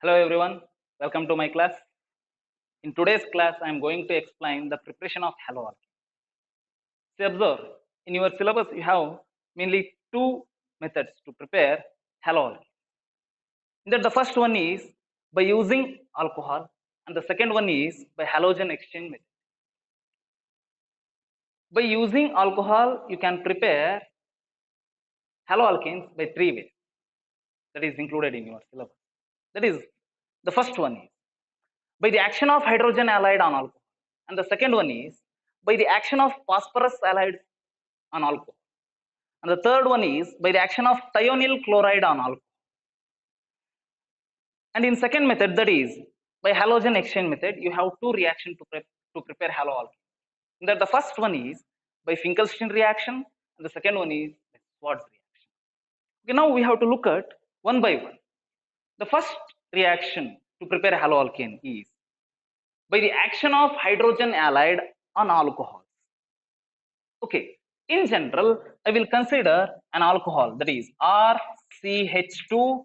Hello everyone, welcome to my class. In today's class, I am going to explain the preparation of haloalkane. See, observe, in your syllabus you have mainly two methods to prepare haloalkane. That the first one is by using alcohol and the second one is by halogen exchange method. By using alcohol, you can prepare haloalkanes by three ways. That is included in your syllabus. That is, the first one is by the action of hydrogen halide on alcohol, and the second one is by the action of phosphorus halide on alcohol, and the third one is by the action of thionyl chloride on alcohol. And in second method, that is by halogen exchange method, you have two reactions to prepare haloalkane. That the first one is by Finkelstein reaction, and the second one is by Schwartz reaction. Okay, now we have to look at one by one. The first reaction to prepare haloalkane is by the action of hydrogen halide on alcohols. Okay, in general, I will consider an alcohol, that is RCH2OH.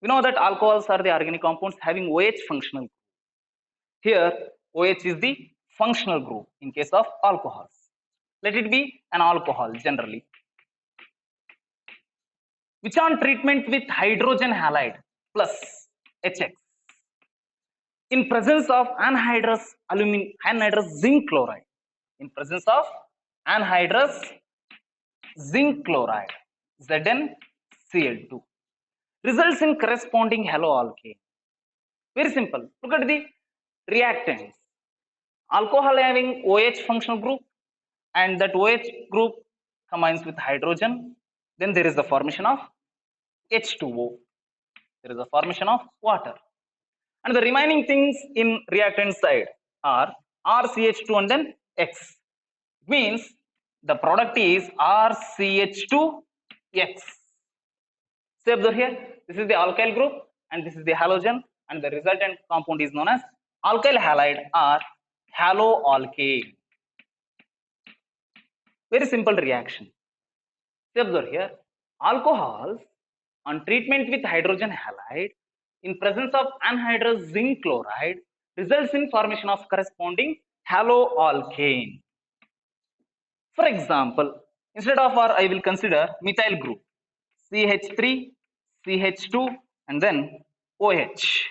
We know that alcohols are the organic compounds having OH functional group. Here, OH is the functional group in case of alcohols. Let it be an alcohol generally, which on treatment with hydrogen halide plus HX in presence of anhydrous zinc chloride, in presence of anhydrous zinc chloride ZnCl2, results in corresponding haloalkane. Very simple. Look at the reactants. Alcohol having OH functional group, and that OH group combines with hydrogen. Then there is the formation of H2O. There is a formation of water. And the remaining things in reactant side are RCH2 and then X. It means the product is RCH2X. See, observe here, this is the alkyl group and this is the halogen, and the resultant compound is known as alkyl halide or haloalkane. Very simple reaction. See, observe here, alcohols on treatment with hydrogen halide in presence of anhydrous zinc chloride results in formation of corresponding haloalkane. For example, instead of R, I will consider methyl group CH3, CH2 and then OH.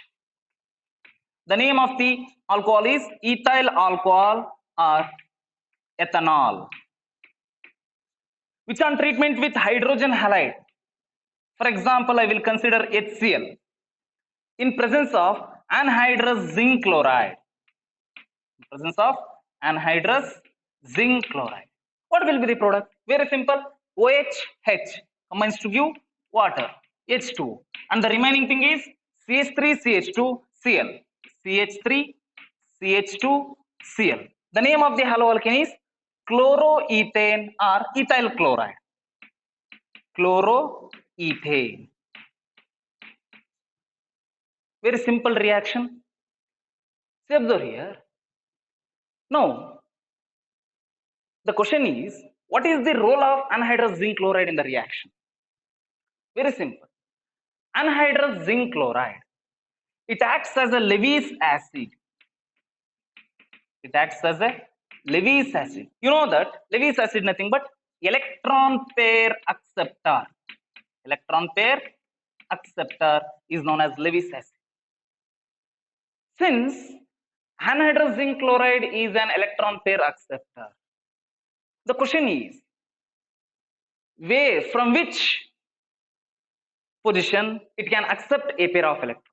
The name of the alcohol is ethyl alcohol or ethanol, which on treatment with hydrogen halide. For example, I will consider HCl in presence of anhydrous zinc chloride. In presence of anhydrous zinc chloride. What will be the product? Very simple. OH combines to give water, H2. And the remaining thing is CH3CH2Cl. CH3CH2Cl. The name of the haloalkane is chloroethane or ethyl chloride. Chloroethane. Very simple reaction. See, observe here. Now, the question is, what is the role of anhydrous zinc chloride in the reaction? Very simple. Anhydrous zinc chloride, it acts as a Lewis acid. It acts as a Lewis acid. You know that Lewis acid nothing but electron pair acceptor. Electron pair acceptor is known as Lewis acid. Since anhydrous zinc chloride is an electron pair acceptor, the question is, from which position it can accept a pair of electrons?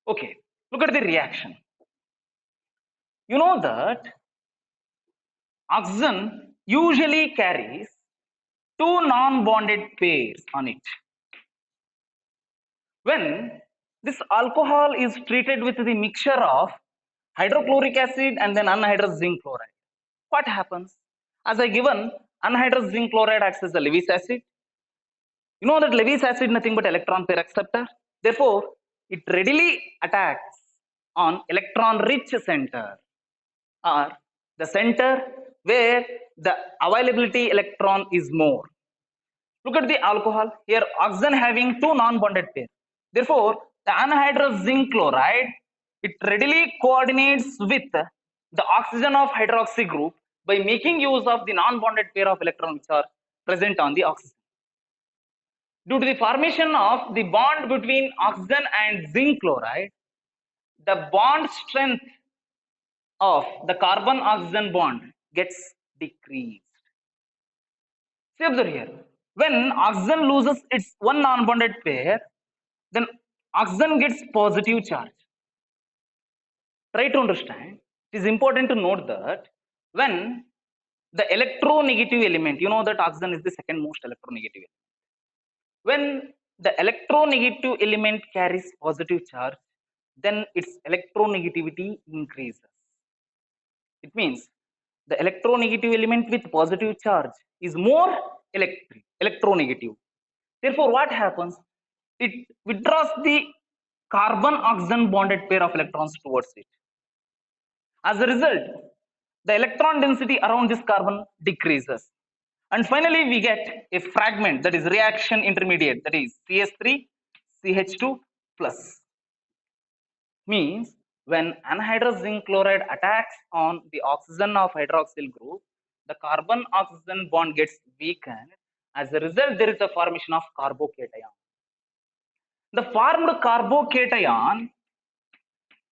Okay, look at the reaction. You know that oxygen usually carries two non-bonded pairs on it. When this alcohol is treated with the mixture of hydrochloric acid and then anhydrous zinc chloride, what happens? As I given, anhydrous zinc chloride acts as a Lewis acid. You know that Lewis acid nothing but electron pair acceptor. Therefore, it readily attacks on electron-rich center, or the center where the availability electron is more. Look at the alcohol here, oxygen having two non-bonded pairs. Therefore, the anhydrous zinc chloride, it readily coordinates with the oxygen of hydroxy group by making use of the non-bonded pair of electrons which are present on the oxygen. Due to the formation of the bond between oxygen and zinc chloride, the bond strength of the carbon oxygen bond gets decreased. See, observe here. When oxygen loses its one non-bonded pair, then oxygen gets positive charge. Try to understand. It is important to note that when the electronegative element, you know that oxygen is the second most electronegative element. When the electronegative element carries positive charge, then its electronegativity increases. It means the electronegative element with positive charge is more electronegative. Therefore, what happens? It withdraws the carbon oxygen bonded pair of electrons towards it. As a result, the electron density around this carbon decreases. And finally, we get a fragment, that is reaction intermediate, that is CH3 CH2 plus. Means when anhydrous zinc chloride attacks on the oxygen of hydroxyl group, the carbon oxygen bond gets weakened. As a result, there is a formation of carbocation. The formed carbocation,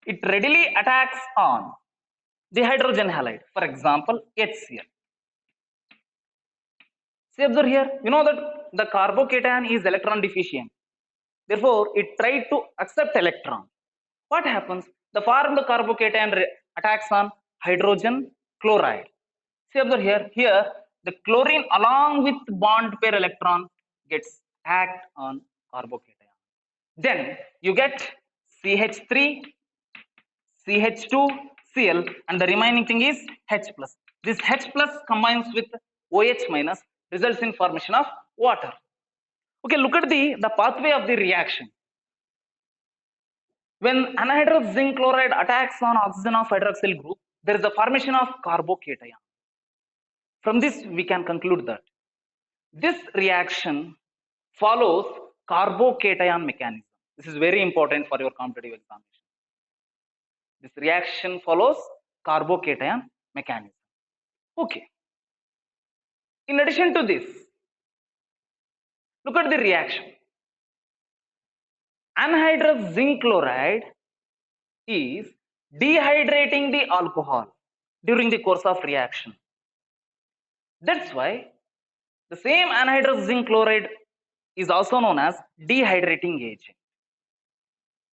it readily attacks on the hydrogen halide, for example HCl. See, observe here, you know that the carbocation is electron deficient, therefore it tried to accept electron. What happens? The formed carbocation attacks on hydrogen chloride. See, observe here, the chlorine along with bond pair electron gets attacked on carbocation. Then you get CH3 CH2 Cl and the remaining thing is H plus. This H plus combines with OH minus, results in formation of water. Okay, look at the pathway of the reaction. When anhydrous zinc chloride attacks on oxygen of hydroxyl group, there is a formation of carbocation. From this, we can conclude that this reaction follows carbocation mechanism. This is very important for your competitive examination. This reaction follows carbocation mechanism. Okay. In addition to this, look at the reaction. Anhydrous zinc chloride is dehydrating the alcohol during the course of reaction. That's why the same anhydrous zinc chloride is also known as dehydrating agent.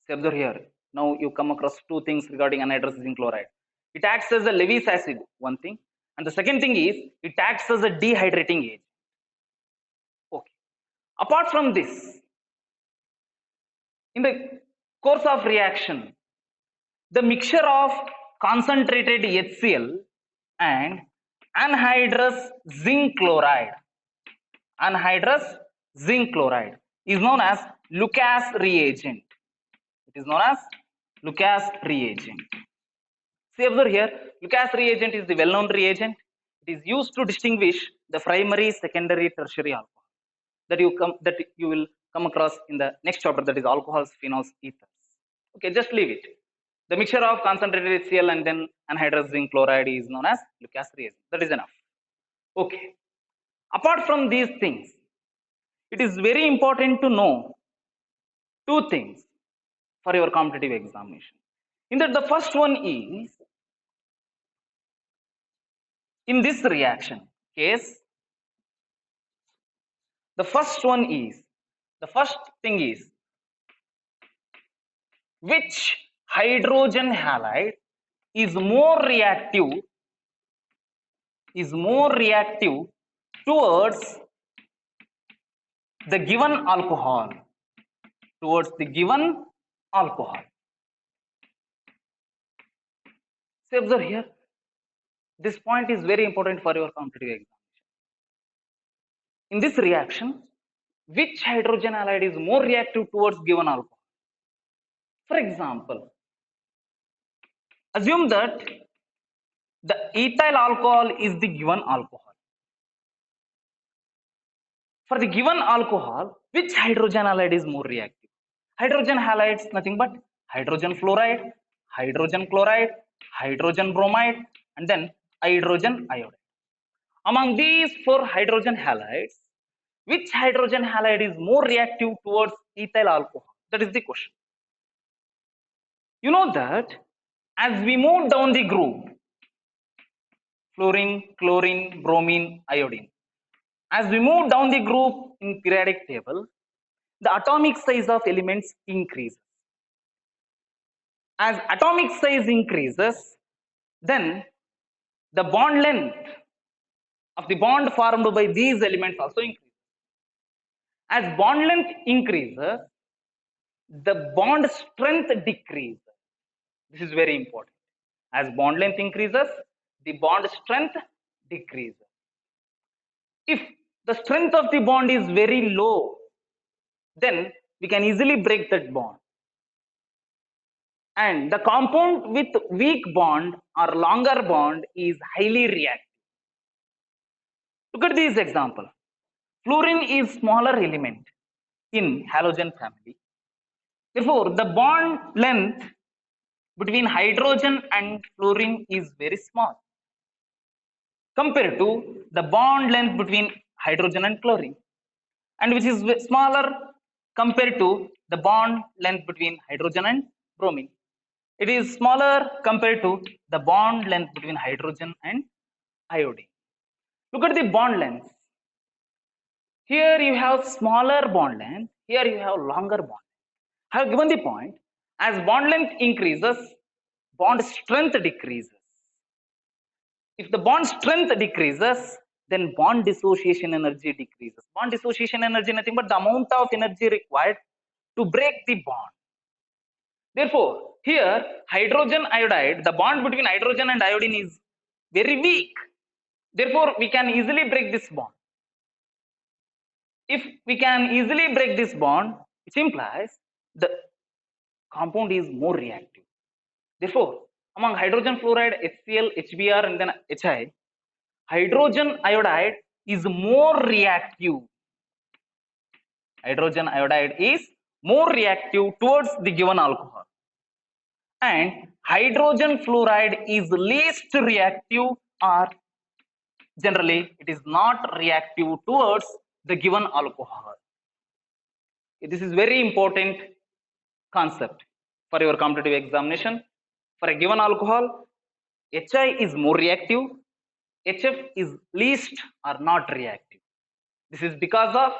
See, observe here. Now you come across two things regarding anhydrous zinc chloride. It acts as a Lewis acid, one thing, and the second thing is it acts as a dehydrating agent. Okay. Apart from this, in the course of reaction, the mixture of concentrated HCl and anhydrous zinc chloride is known as Lucas reagent. It is known as Lucas reagent. See, observe here, Lucas reagent is the well-known reagent. It is used to distinguish the primary, secondary, tertiary alcohol that you will come across in the next chapter, that is alcohols, phenols, ethers. Okay, just leave it. The mixture of concentrated HCl and then anhydrous zinc chloride is known as Lucas reagent. That is enough. Okay. Apart from these things, it is very important to know two things for your competitive examination. In that, the first one is, in this reaction case, the first thing is, which hydrogen halide is more reactive towards the given alcohol. So observe here, this point is very important for your competitive examination. In this reaction, which hydrogen halide is more reactive towards given alcohol? For example, assume that the ethyl alcohol is the given alcohol. For the given alcohol, which hydrogen halide is more reactive? Hydrogen halides nothing but hydrogen fluoride, hydrogen chloride, hydrogen bromide, and then hydrogen iodide. Among these four hydrogen halides, which hydrogen halide is more reactive towards ethyl alcohol? That is the question. You know that as we move down the group, fluorine, chlorine, bromine, iodine, as we move down the group in periodic table, the atomic size of elements increases. As atomic size increases, then the bond length of the bond formed by these elements also increases. As bond length increases, the bond strength decreases. This is very important. As bond length increases, the bond strength decreases. If the strength of the bond is very low, then we can easily break that bond. And the compound with weak bond or longer bond is highly reactive. Look at this example. Fluorine is smaller element in halogen family. Therefore, the bond length between hydrogen and fluorine is very small compared to the bond length between hydrogen and chlorine, and which is smaller compared to the bond length between hydrogen and bromine. It is smaller compared to the bond length between hydrogen and iodine. Look at the bond length. Here you have smaller bond length, here you have longer bond. I have given the point, as bond length increases, bond strength decreases. If the bond strength decreases, then bond dissociation energy decreases. Bond dissociation energy nothing but the amount of energy required to break the bond. Therefore, here hydrogen iodide, the bond between hydrogen and iodine is very weak. Therefore, we can easily break this bond. If we can easily break this bond, it implies the compound is more reactive. Therefore, among hydrogen fluoride, HCl, HBr, and then HI, hydrogen iodide is more reactive. Hydrogen iodide is more reactive towards the given alcohol. And hydrogen fluoride is least reactive, or generally it is not reactive towards the given alcohol. This is very important concept for your competitive examination. For a given alcohol, HI is more reactive, HF is least or not reactive. This is because of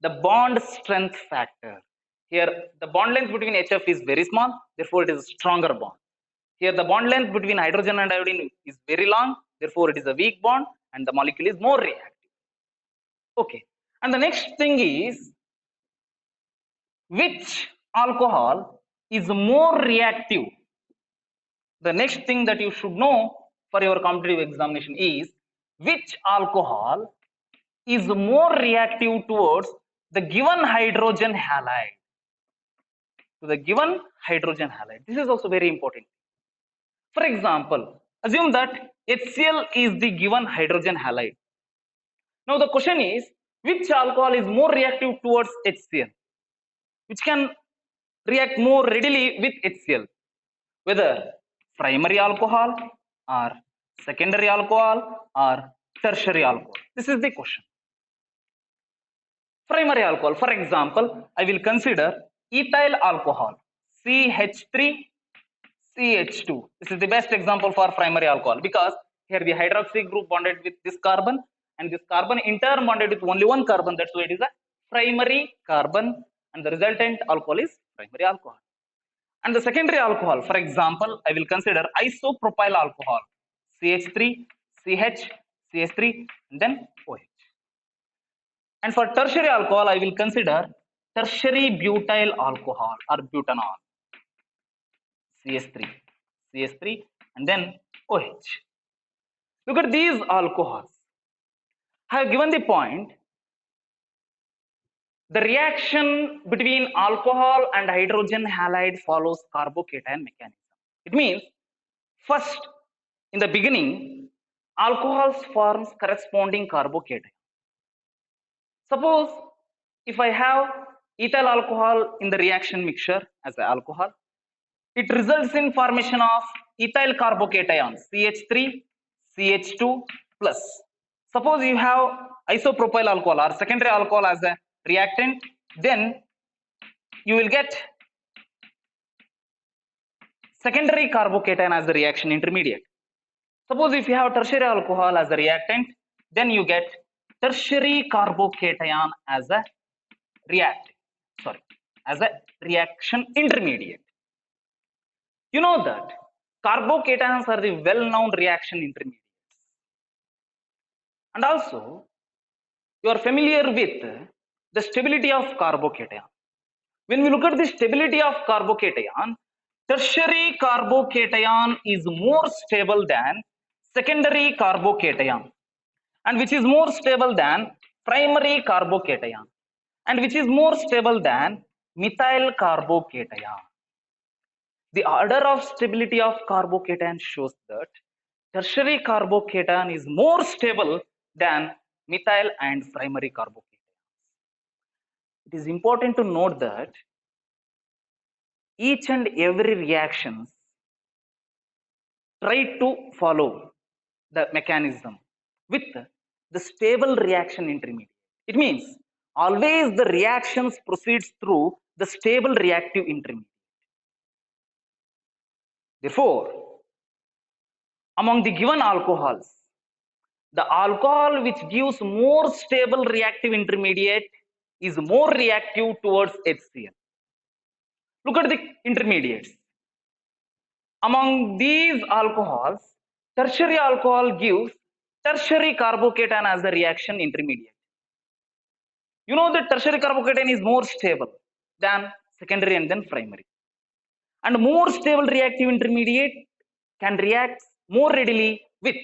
the bond strength factor. Here the bond length between HF is very small, therefore it is a stronger bond. Here the bond length between hydrogen and iodine is very long, therefore it is a weak bond and the molecule is more reactive. Okay, and the next thing is, which alcohol is more reactive? The next thing that you should know for your competitive examination is, which alcohol is more reactive towards the given hydrogen halide. To the given hydrogen halide. This is also very important. For example, assume that HCl is the given hydrogen halide. Now the question is, which alcohol is more reactive towards HCl? Which can react more readily with HCl? Whether primary alcohol or secondary alcohol or tertiary alcohol? This is the question. Primary alcohol, for example, I will consider ethyl alcohol, CH3, CH2. This is the best example for primary alcohol because here the hydroxy group bonded with this carbon and this carbon in turn bonded with only one carbon. That's why it is a primary carbon and the resultant alcohol is primary alcohol. And the secondary alcohol, for example, I will consider isopropyl alcohol, CH3, CH, CH3, and then OH. And for tertiary alcohol, I will consider tertiary butyl alcohol or butanol, CH3, CH3, and then OH. Look at these alcohols. I have given the point. The reaction between alcohol and hydrogen halide follows carbocation mechanism. It means, first, in the beginning, alcohols forms corresponding carbocation. Suppose if I have ethyl alcohol in the reaction mixture as an alcohol. It results in formation of ethyl carbocation CH3 CH2 plus. Suppose you have isopropyl alcohol or secondary alcohol as a reactant, then you will get secondary carbocation as the reaction intermediate. Suppose if you have tertiary alcohol as a reactant, then you get tertiary carbocation as a as a reaction intermediate. You know that carbocations are the well-known reaction intermediates. And also, you are familiar with the stability of carbocation. When we look at the stability of carbocation, tertiary carbocation is more stable than secondary carbocation, and which is more stable than primary carbocation, and which is more stable than methyl carbocation. The order of stability of carbocation shows that tertiary carbocation is more stable than methyl and primary carbocation. It is important to note that each and every reactions try to follow the mechanism with the stable reaction intermediate. It means always the reactions proceeds through the stable reactive intermediate. Therefore, among the given alcohols, the alcohol which gives more stable reactive intermediate is more reactive towards HCl. Look at the intermediates. Among these alcohols, tertiary alcohol gives tertiary carbocation as the reaction intermediate. You know that tertiary carbocation is more stable than secondary and then primary. And more stable reactive intermediate can react more readily with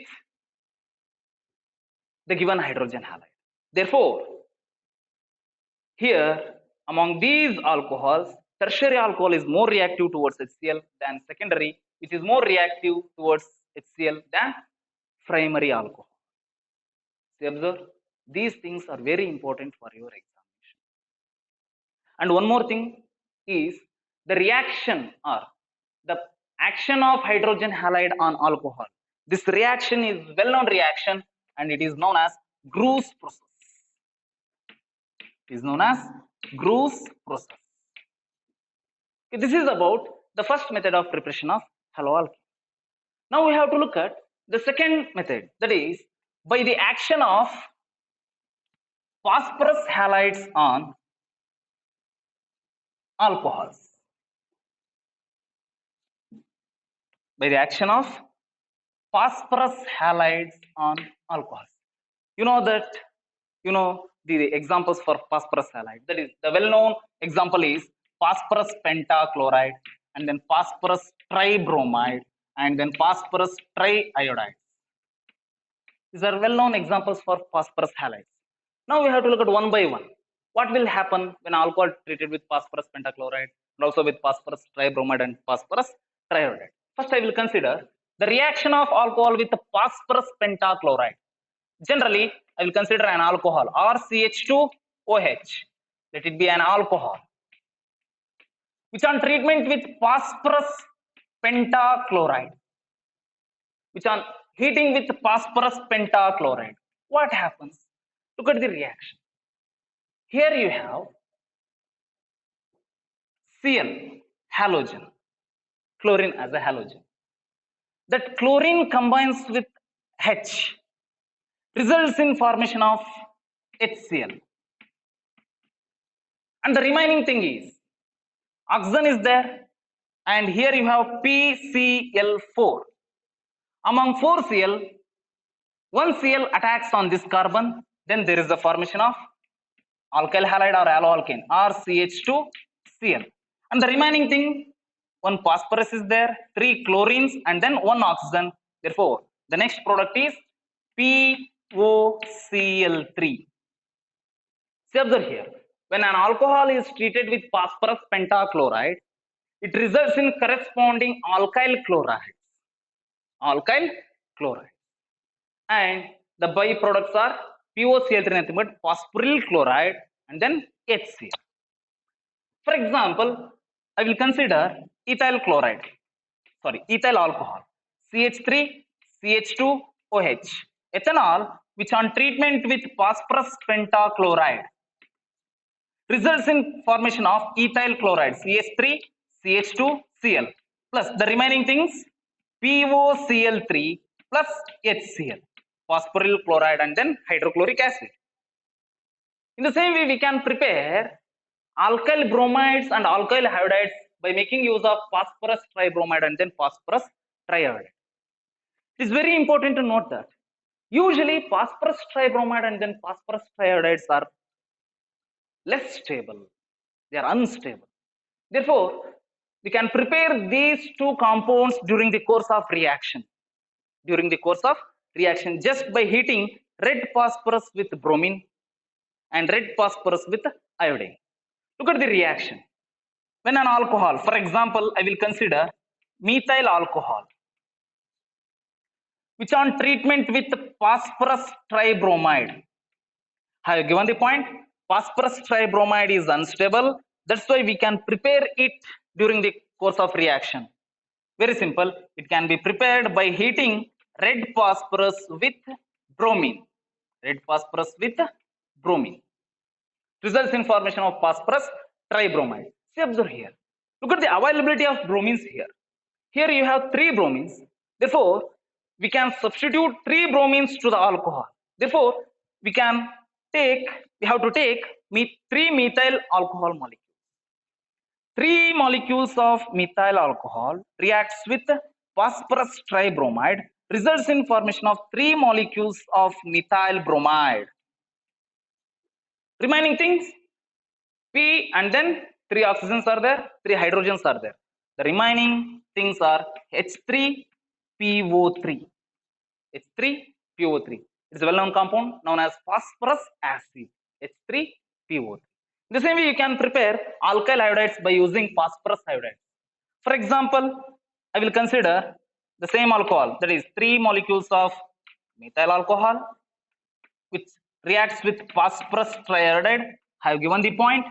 the given hydrogen halide. Therefore, here among these alcohols, tertiary alcohol is more reactive towards HCl than secondary, which is more reactive towards HCl than primary alcohol. See, observe, these things are very important for your examination. And one more thing is the reaction or the action of hydrogen halide on alcohol. This reaction is well-known reaction and it is known as Gru's process. It is known as Gru's process. Okay, this is about the first method of preparation of haloalkane. Now we have to look at the second method, that is by the action of phosphorus halides on alcohols. By the action of phosphorus halides on alcohols. You know that, the examples for phosphorus halide. That is, the well-known example is phosphorus pentachloride, and then phosphorus tribromide, and then phosphorus triiodide. These are well-known examples for phosphorus halides. Now we have to look at one by one. What will happen when alcohol treated with phosphorus pentachloride and also with phosphorus tribromide and phosphorus triiodide? First, I will consider the reaction of alcohol with the phosphorus pentachloride. Generally, I will consider an alcohol RCH2OH. Let it be an alcohol, which on treatment with phosphorus pentachloride, which on heating with phosphorus pentachloride, what happens? Look at the reaction. Here you have Cl, halogen, chlorine as a halogen. That chlorine combines with H, results in formation of HCl. And the remaining thing is oxygen is there, and here you have PCl4. Among 4 Cl, 1 Cl attacks on this carbon, then there is the formation of alkyl halide or haloalkane RCH2Cl. And the remaining thing, 1 phosphorus is there, 3 chlorines, and then 1 oxygen. Therefore, the next product is POCl3. See, observe here. When an alcohol is treated with phosphorus pentachloride, it results in corresponding alkyl chlorides. Alkyl chloride. And the byproducts are POCl3, nothing but phosphoryl chloride and then HCl. For example, I will consider ethyl chloride, ethyl alcohol, CH3, CH2, OH, ethanol, which on treatment with phosphorus pentachloride results in formation of ethyl chloride, CH3, CH2, Cl, plus the remaining things POCl3 plus HCl, phosphoryl chloride and then hydrochloric acid. In the same way, we can prepare alkyl bromides and alkyl halides by making use of phosphorus tribromide and then phosphorus triiodide. It is very important to note that usually phosphorus tribromide and then phosphorus triiodides are less stable, they are unstable. Therefore, we can prepare these two compounds during the course of reaction. During the course of reaction, just by heating red phosphorus with bromine and red phosphorus with iodine. Look at the reaction. When an alcohol, for example, I will consider methyl alcohol, which on treatment with phosphorus tribromide. I have given the point, phosphorus tribromide is unstable. That's why we can prepare it during the course of reaction. Very simple. It can be prepared by heating red phosphorus with bromine. Red phosphorus with bromine results in formation of phosphorus tribromide. See, observe here. Look at the availability of bromines here. Here you have 3 bromines. Therefore, we can substitute 3 bromines to the alcohol. Therefore, we have to take 3 methyl alcohol molecules. 3 molecules of methyl alcohol reacts with phosphorus tribromide, results in formation of 3 molecules of methyl bromide. Remaining things, P and then 3 oxygens are there, 3 hydrogens are there. The remaining things are H3PO3. H3PO3. It's a well-known compound known as phosphorus acid. H3PO3. In the same way, you can prepare alkyl iodides by using phosphorus iodide. For example, I will consider the same alcohol, that is 3 molecules of methyl alcohol, which reacts with phosphorus triiodide. I have given the point.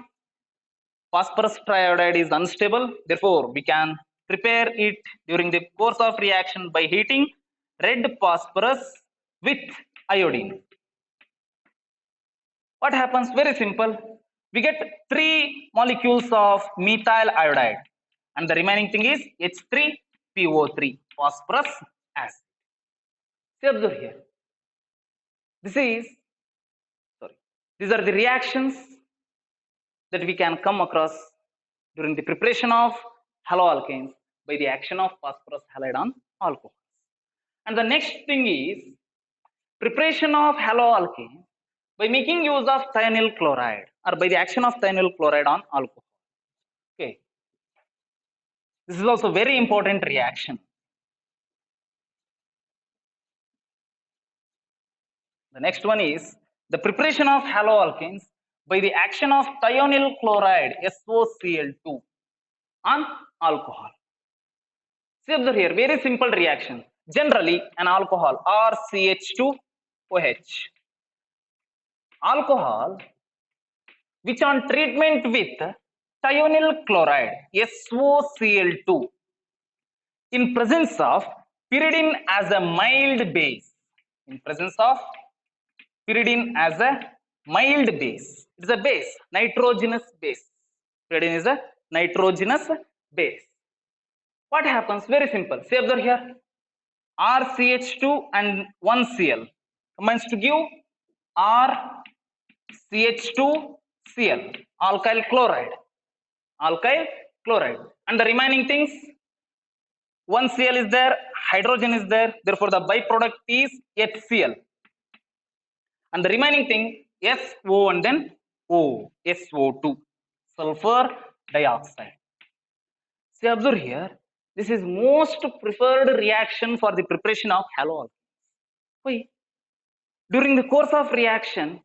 Phosphorus triiodide is unstable. Therefore, we can prepare it during the course of reaction by heating red phosphorus with iodine. What happens? Very simple. We get 3 molecules of methyl iodide and the remaining thing is H3PO3, phosphorus acid. See, observe here. These are the reactions that we can come across during the preparation of haloalkanes by the action of phosphorus halide on alcohols. And the next thing is preparation of haloalkane by making use of thionyl chloride or by the action of thionyl chloride on alcohol. Okay. This is also very important reaction. The next one is the preparation of haloalkanes by the action of thionyl chloride, SOCl2, on alcohol. See, observe here, very simple reaction. Generally, an alcohol RCH2OH. Alcohol which on treatment with thionyl chloride, SOCl2, in presence of pyridine as a mild base. In presence of pyridine as a mild base. It is a base, nitrogenous base. Pyridine is a nitrogenous base. What happens? Very simple. See, observe here. RCH2 and 1Cl combines to give RCH2Cl, alkyl chloride. Alkyl chloride. And the remaining things, 1Cl is there, hydrogen is there, therefore the byproduct is HCl. And the remaining thing, SO and then O, SO2, sulfur dioxide. See, observe here, this is most preferred reaction for the preparation of haloalkanes. Why? During the course of reaction,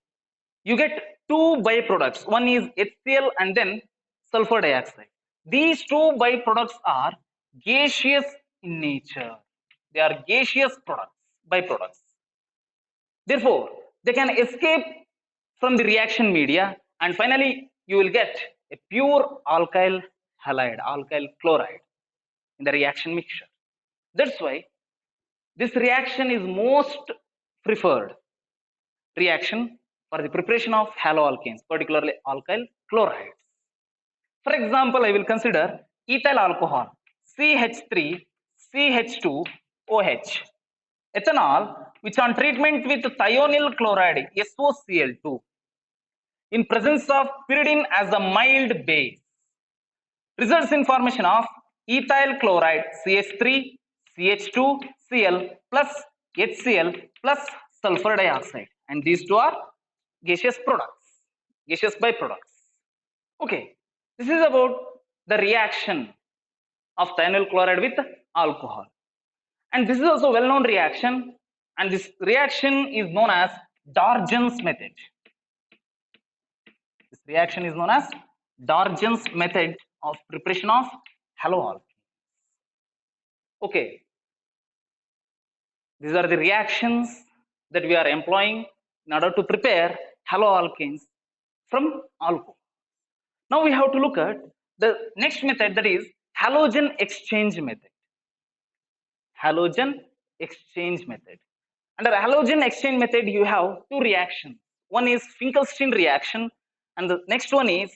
you get 2 byproducts. One is HCl and then sulfur dioxide. These 2 byproducts are gaseous in nature. They are gaseous byproducts. Therefore, they can escape from the reaction media and finally you will get a pure alkyl halide, alkyl chloride in the reaction mixture. That's why this reaction is most preferred reaction for the preparation of haloalkanes, particularly alkyl chlorides. For example, I will consider ethyl alcohol, CH3, CH2OH, ethanol, which on treatment with thionyl chloride, SOCl2, in presence of pyridine as a mild base, results in formation of ethyl chloride CH3, CH2Cl plus HCl plus sulfur dioxide, and these two are gaseous products, gaseous byproducts. Okay, this is about the reaction of thionyl chloride with alcohol, and this is also well-known reaction, and this reaction is known as Dargen's method. This reaction is known as Dargen's method of preparation of haloalkane. Okay, these are the reactions that we are employing in order to prepare haloalkanes from alcohol. Now we have to look at the next method, that is halogen exchange method. Halogen exchange method. Under halogen exchange method, you have two reactions. One is Finkelstein reaction, and the next one is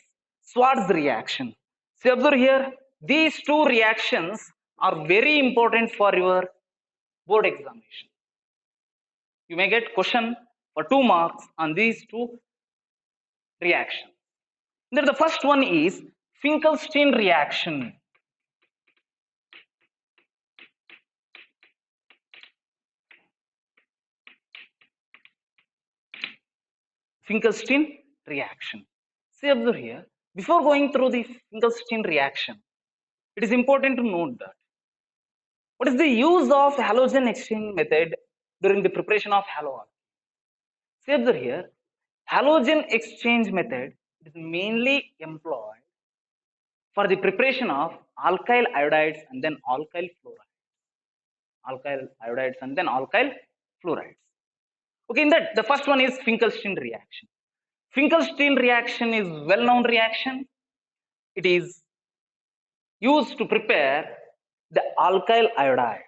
Schwarz reaction. See, observe here, these two reactions are very important for your board examination. You may get question for 2 marks on these two reactions. Then the first one is Finkelstein reaction. Finkelstein reaction. See, observe here, before going through the Finkelstein reaction, it is important to note that what is the use of halogen exchange method during the preparation of haloalkane? See, observe here, halogen exchange method is mainly employed for the preparation of alkyl iodides and then alkyl fluorides. Alkyl iodides and then alkyl fluorides. Okay, in that the first one is Finkelstein reaction. Finkelstein reaction is well-known reaction. It is used to prepare the alkyl iodides.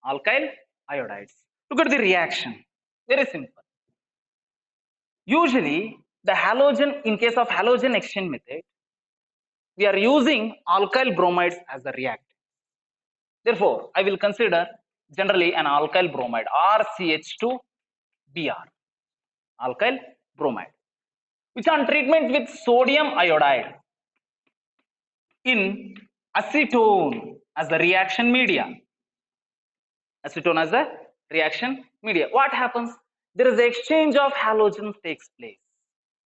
Alkyl iodides. Look at the reaction. Very simple. Usually, the halogen, in case of halogen exchange method, we are using alkyl bromides as the reactant. Therefore, I will consider generally an alkyl bromide, RCH2Br, alkyl bromide, which on treatment with sodium iodide in acetone as the reaction media. Acetone as the reaction media. What happens? There is exchange of halogen takes place.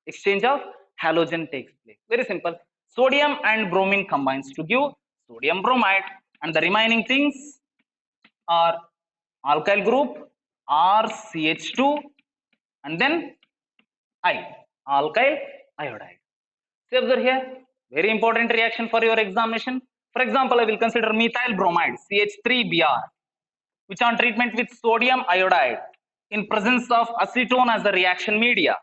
Exchange of halogen takes place. Very simple. Sodium and bromine combines to give sodium bromide, and the remaining things are alkyl group RCH2 and then I, alkyl iodide. See, observe here, very important reaction for your examination. For example, I will consider methyl bromide CH3Br, which on treatment with sodium iodide in presence of acetone as the reaction media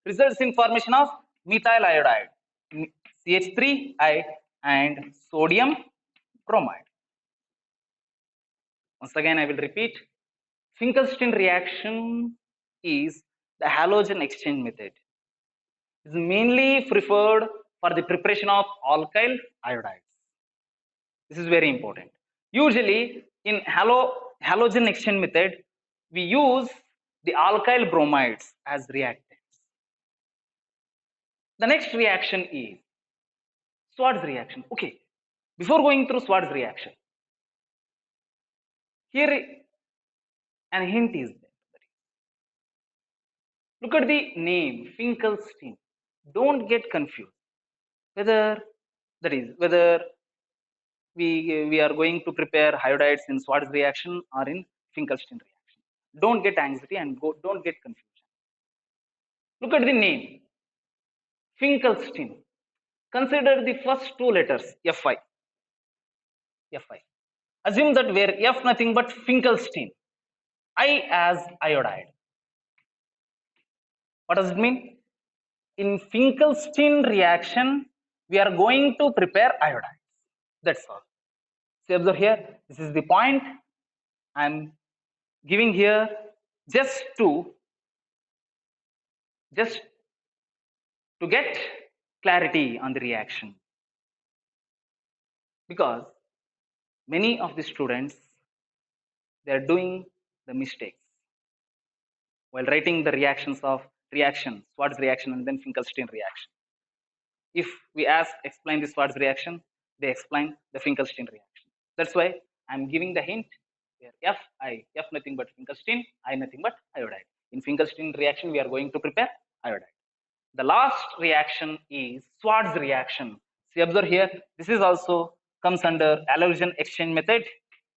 results in formation of methyl iodide, CH3I and sodium bromide. Once again, I will repeat, Finkelstein reaction is the halogen exchange method. It is mainly preferred for the preparation of alkyl iodides. This is very important. Usually in halogen exchange method, we use the alkyl bromides as reactants. The next reaction is Schwarz reaction. Okay, before going through Schwarz reaction, here an hint is there. Look at the name Finkelstein. Don't get confused whether we are going to prepare iodides in Schwarz reaction or in Finkelstein reaction. Don't get anxiety and don't get confusion. Look at the name Finkelstein. Consider the first two letters Fi. Fi. Assume that where F nothing but Finkelstein. I as iodide. What does it mean? In Finkelstein reaction, we are going to prepare iodide. That's all. See, observe here. This is the point I'm giving here just to get clarity on the reaction, because many of the students, they are doing the mistakes while writing the reactions of reaction, Schwartz reaction and then Finkelstein reaction. If we ask explain the Schwartz reaction, they explain the Finkelstein reaction. That's why I'm giving the hint here. F nothing but Finkelstein, I nothing but iodide. In Finkelstein reaction, we are going to prepare iodide. The last reaction is Schwartz reaction. See, observe here. This is also comes under halogen exchange method.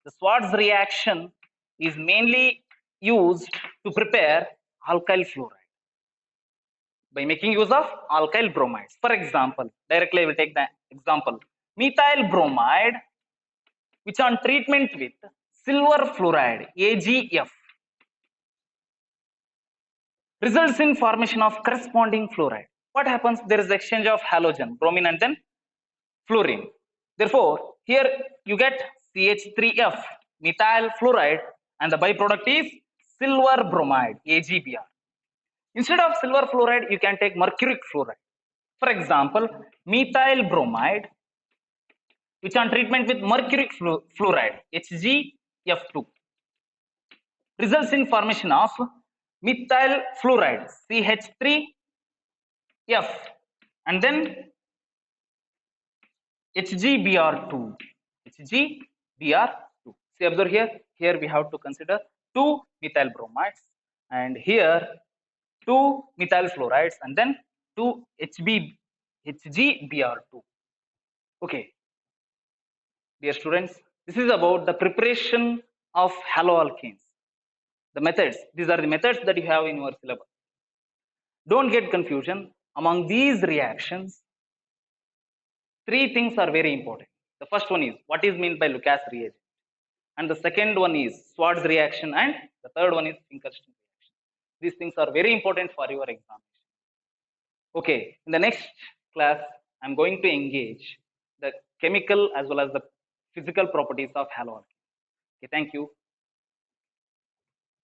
The Schwartz reaction is mainly used to prepare alkyl fluoride by making use of alkyl bromides. For example, directly I will take the example. Methyl bromide, which on treatment with silver fluoride, AgF, results in formation of corresponding fluoride. What happens? There is exchange of halogen, bromine and then fluorine. Therefore, here you get CH3F, methyl fluoride, and the byproduct is silver bromide, AgBr. Instead of silver fluoride, you can take mercuric fluoride. For example, methyl bromide, which on treatment with mercuric fluoride, HgF2, results in formation of methyl fluoride, CH3F, and then HgBr2. HgBr2. See, observe here. Here we have to consider two methyl bromides, and here two methyl fluorides, and then two HgBr2. Okay, dear students, this is about the preparation of haloalkanes. The methods. These are the methods that you have in your syllabus. Don't get confusion. Among these reactions, three things are very important. The first one is what is meant by Lucas reagent, and the second one is Schwartz reaction, and the third one is Finkelstein reaction. These things are very important for your examination. Okay, in the next class, I'm going to engage the chemical as well as the physical properties of haloalkane. Okay, thank you.